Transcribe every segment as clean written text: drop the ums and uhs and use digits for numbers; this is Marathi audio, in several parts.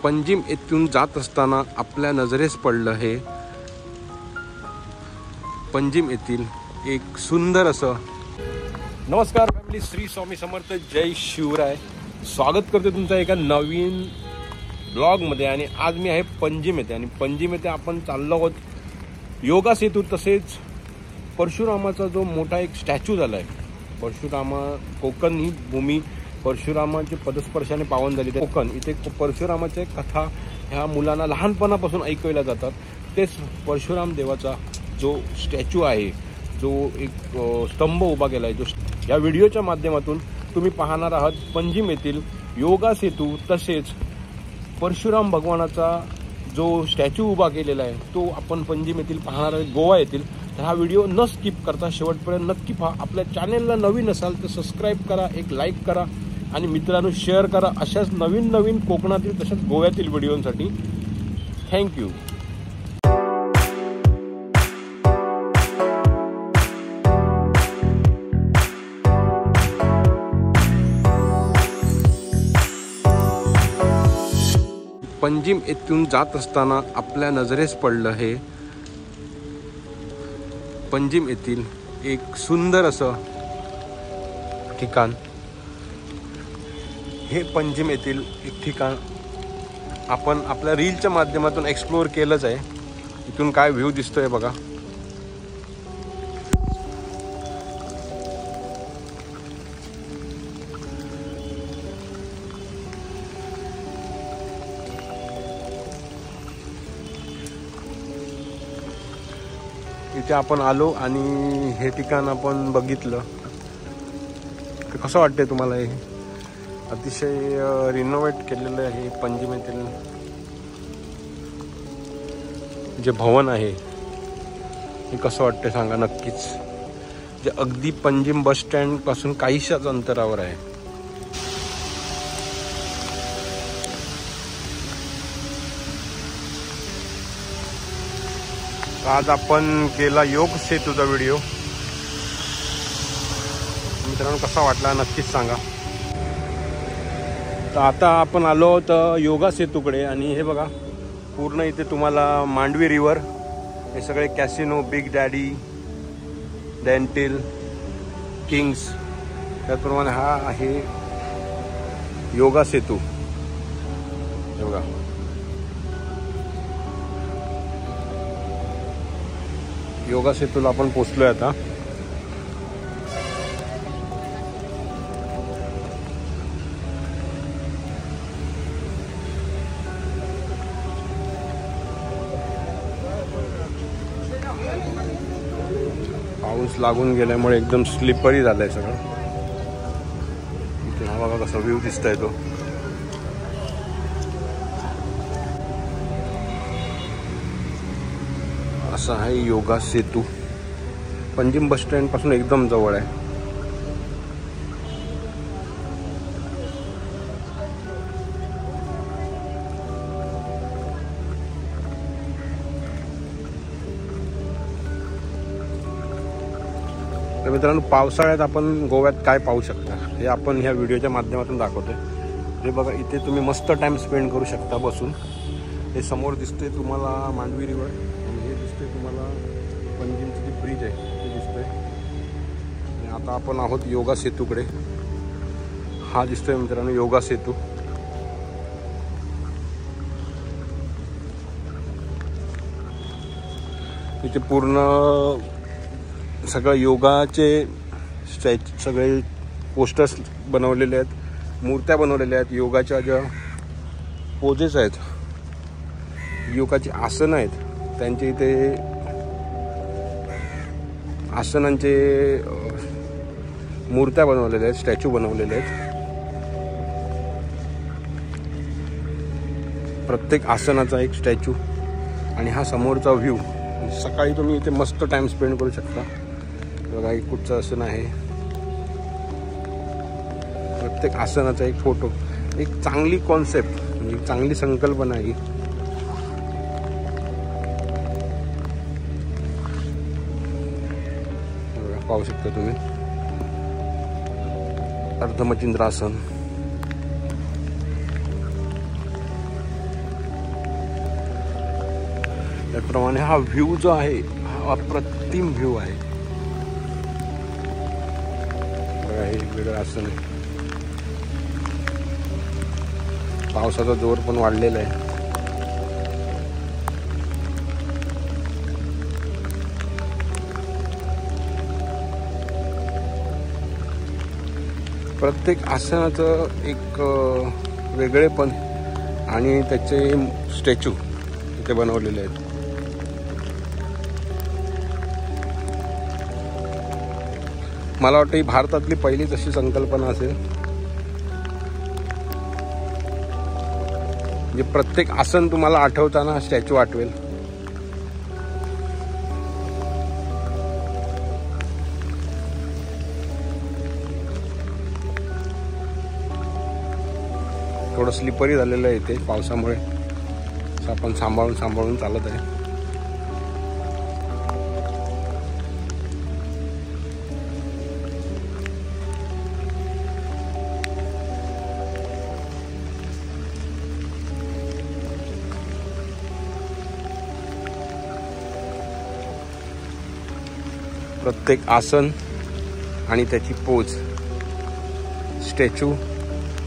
पंजिम येथून जात असताना आपल्या नजरेस पडलं हे पंजिम येथील एक सुंदर असं. नमस्कार फॅमिली, श्री स्वामी समर्थ, जय शिवराय. स्वागत करते तुमचं एका नवीन ब्लॉगमध्ये. आणि आज मी आहे पंजिम येथे. आणि पंजिम येथे आपण चाललो आहोत योगा सेतू. तसेच परशुरामाचा जो मोठा एक स्टॅच्यू झाला आहे. परशुरामा कोकण ही भूमी परशुरामाच्या पदस्पर्शाने पावन झाली. कोकण इथे परशुरामाच्या कथा ह्या मुलांना लहानपणापासून ऐकवल्या जातात. तेच परशुराम देवाचा जो स्टॅच्यू आहे, जो एक स्तंभ उभा केला आहे, जो या व्हिडिओच्या माध्यमातून तुम्ही पाहणार आहात पंजिम येथील योगा सेतू. तसेच परशुराम भगवानाचा जो स्टॅच्यू उभा केलेला आहे तो आपण पंजिम येथील पाहणार आहे, गोवा येथील. तर हा व्हिडिओ न स्किप करता शेवटपर्यंत नक्की पहा. आपल्या चॅनेलला नवीन असाल तर सबस्क्राईब करा, एक लाईक करा आणि मित्रांनो शेअर करा. अशाच नवीन कोकणातील तसेच गोव्यातील व्हिडिओसाठी. थँक्यू. पंजिम येथून जात असताना आपल्या नजरेस पडलं हे पंजिम येथील एक सुंदर असं ठिकाण. हे पंजिम येथील एक ठिकाण आपण आपल्या रीलच्या माध्यमातून एक्सप्लोअर केलंच आहे. इथून काय व्ह्यू दिसतोय बघा. इथे आपण आलो आणि हे ठिकाण आपण बघितलं. तर कसं वाटतंय तुम्हाला? हे अतिशय रिनोव्हेट केलेलं आहे. पंजिम येथील जे भवन आहे हे कसं वाटतंय सांगा नक्कीच. जे अगदी पंजिम बस स्टँड पासून काहीशाच अंतरावर आहे. आज आपण केला योग सेतूचा व्हिडिओ. मित्रांनो कसा वाटला नक्कीच सांगा. तर आता आपण आलो आहोत योगा सेतूकडे. आणि हे बघा पूर्ण इथे तुम्हाला मांडवी रिव्हर, हे सगळे कॅसिनो, बिग डॅडी, डेंटिल, किंग्स, त्याचप्रमाणे हा आहे योगा सेतू. हे बघा योगा सेतूला आपण पोचलोय आता. पाऊस लागून गेल्यामुळे एकदम स्लिपरी झालंय सगळं. इथे हा बघा कसा व्ह्यू दिसतोय तो. असा आहे योगा सेतू. पंजिम बस स्टँड पासून एकदम जवळ आहे. तर मित्रांनो पावसाळ्यात आपण गोव्यात काय पाहू शकता हे आपण ह्या व्हिडिओच्या माध्यमातून दाखवतोय. हे बघा इथे तुम्ही मस्त टाइम स्पेंड करू शकता बसून. हे समोर दिसतंय तुम्हाला मांडवी रिव्हर. तुम्हाला पंजिमची जी ब्रिज आहे ते दिसतंय. आणि आता आपण आहोत योगा सेतूकडे. हा दिसतोय मित्रांनो योगा सेतू. इथे पूर्ण सगळं योगाचे सगळे पोस्टर्स बनवलेले आहेत, मूर्त्या बनवलेल्या आहेत. योगाच्या ज्या पोजेस आहेत, योगाची आसनं आहेत, त्यांचे इथे आसनांचे मूर्त्या बनवलेल्या आहेत, स्टॅच्यू बनवलेले आहेत. प्रत्येक आसनाचा एक स्टॅच्यू. आणि हा समोरचा व्ह्यू. सकाळी तुम्ही इथे मस्त टाइम स्पेंड करू शकता. बघा एक कुठचं आसन आहे. प्रत्येक आसनाचा एक फोटो. एक चांगली कॉन्सेप्ट, म्हणजे चांगली संकल्पना आहे. पाहू शकता तुम्ही अर्धमचिंद्रासन. त्याप्रमाणे हा व्ह्यू जो आहे हा अप्रतिम व्ह्यू आहे बघा. हे वेगळं असं नाही. पावसाचा जोर पण वाढलेला आहे. प्रत्येक आसनाचं एक वेगळेपण आणि त्याचे स्टॅच्यू इथे बनवलेले आहेत. मला वाटतं ही भारतातली पहिलीच अशी संकल्पना असेल म्हणजे प्रत्येक आसन तुम्हाला आठवताना स्टॅच्यू आठवेल. थोडं स्लिपरी झालेलं आहे इथे पावसामुळे. आपण सांभाळून चालत आहे. प्रत्येक आसन आणि त्याची पोज स्टॅच्यू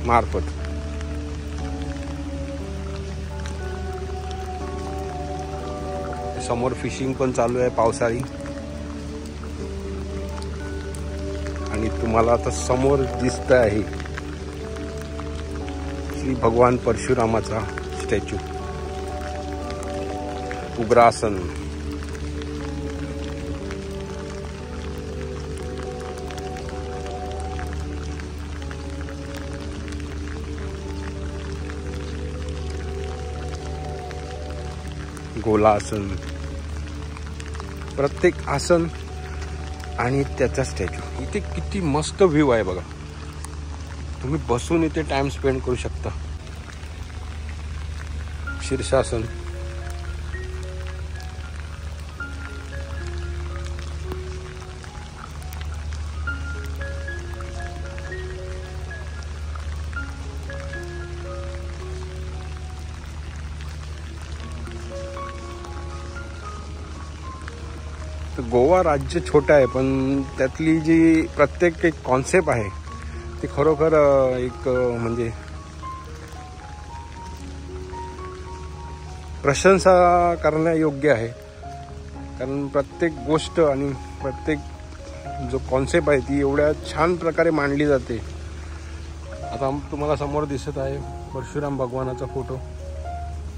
मार्फत. समोर फिशिंग पण चालू आहे पावसाळी. आणि तुम्हाला आता समोर दिसत आहे श्री भगवान परशुरामाचा स्टॅच्यू. उग्रासन. गोलासन. प्रत्येक आसन आणि त्याचा स्टॅच्यू. इथे किती मस्त व्ह्यू आहे बघा. तुम्ही बसून इथे टाइम स्पेंड करू शकता. शीर्षासन. गोवा राज्य छोटं आहे पण त्यातली जी प्रत्येक एक कॉन्सेप्ट आहे ती खरोखर एक म्हणजे प्रशंसा करण्यायोग्य आहे. कारण प्रत्येक गोष्ट आणि प्रत्येक जो कॉन्सेप्ट आहे ती एवढ्या छान प्रकारे मांडली जाते. आता तुम्हाला समोर दिसत आहे परशुराम भगवानाचा फोटो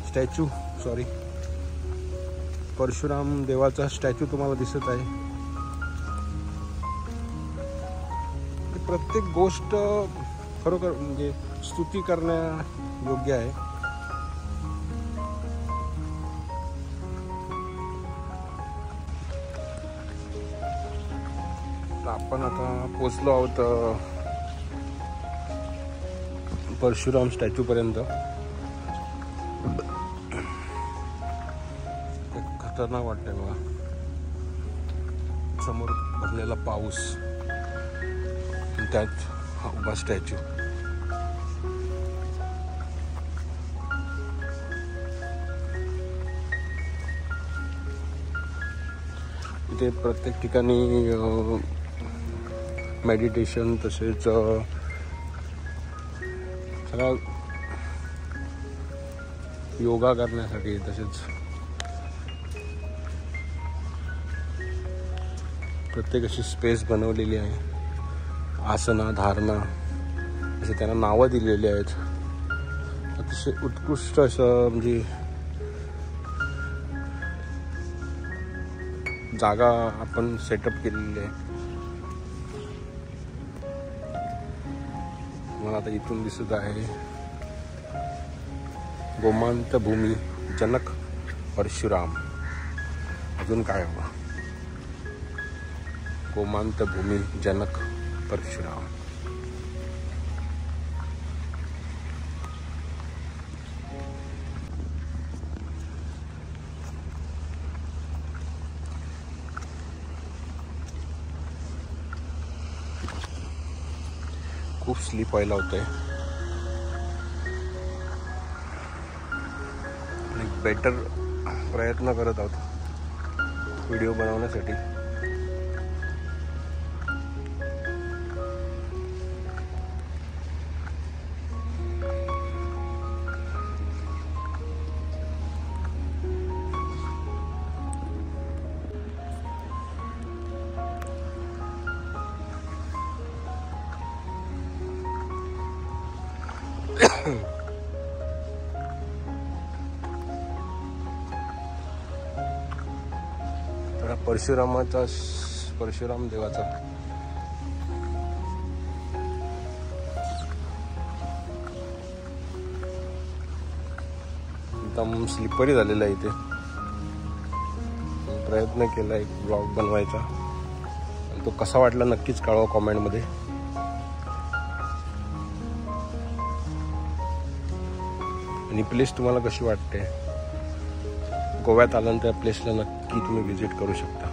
स्टॅच्यू परशुराम देवाचा स्टॅच्यू तुम्हाला दिसत आहे. प्रत्येक गोष्ट खरोखर म्हणजे स्तुती करण्यायोग्य आहे. आपण आता पोचलो आहोत परशुराम स्टॅच्यू पर्यंत. खतरनाक वाटतंय बघा. समोर भरलेला पाऊस त्यात हा उभा स्टॅच्यू. इथे प्रत्येक ठिकाणी मेडिटेशन तसेच सगळा योगा करण्यासाठी तसेच प्रत्येक अशी स्पेस बनवलेली आहे. आसना धारणा असे त्यांना नावं दिलेली आहेत. अतिशय उत्कृष्ट असं म्हणजे जागा आपण सेटअप केलेली आहे. मला आता इथून दिसत आहे गोमांत भूमी जनक परशुराम. अजून काय हवं. गोमांत भूमी जनक परशुराम. खूप स्लीप व्हायला होतंय. बेटर प्रयत्न करत आहोत व्हिडिओ बनवण्यासाठी. परशुराम देवाचा एकदम स्लिपरी झालेला आहे इथे. प्रयत्न केला एक ब्लॉग बनवायचा, तो कसा वाटला नक्कीच कळवा कॉमेंटमध्ये. आणि प्लेस तुम्हाला कशी वाटते? गोव्यात आल्यानंतर त्या प्लेसला नक्की तुम्ही व्हिजिट करू शकता.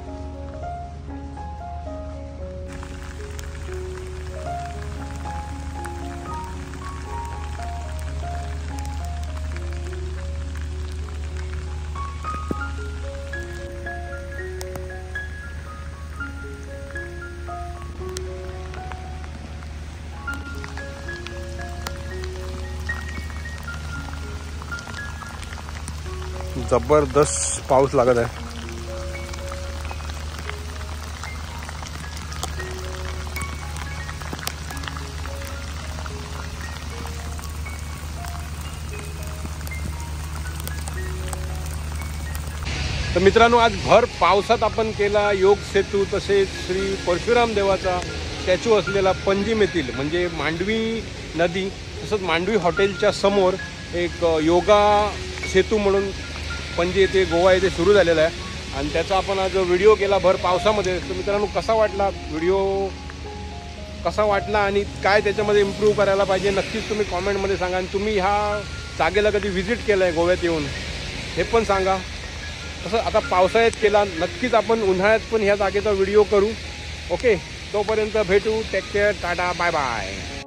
जबरदस्त पाऊस लागत आहे. तर मित्रांनो, आज भर पावसात आपण केला योग सेतू, तसेच श्री परशुराम देवाचा स्टॅच्यू असलेला पंजिम येथील म्हणजे मांडवी नदी, तसंच मांडवी हॉटेलच्या समोर एक योगा सेतू म्हणून पणजी येथे गोवा येथे सुरू झालेला आहे. आणि त्याचा आपण आज व्हिडिओ केला भर पावसामध्ये. तर मित्रांनो, कसा वाटला व्हिडिओ, कसा वाटला आणि काय त्याच्यामध्ये इम्प्रूव्ह करायला पाहिजे नक्कीच तुम्ही कॉमेंटमध्ये सांगा. आणि तुम्ही ह्या जागेला कधी व्हिजिट केलं आहे गोव्यात येऊन हे पण सांगा. तसं आता पावसाळ्यात केला, नक्कीच आपण उन्हाळ्यात पण ह्या जागेचा व्हिडिओ करू. ओके, तोपर्यंत भेटू. टेक केअर, टाटा, बाय बाय.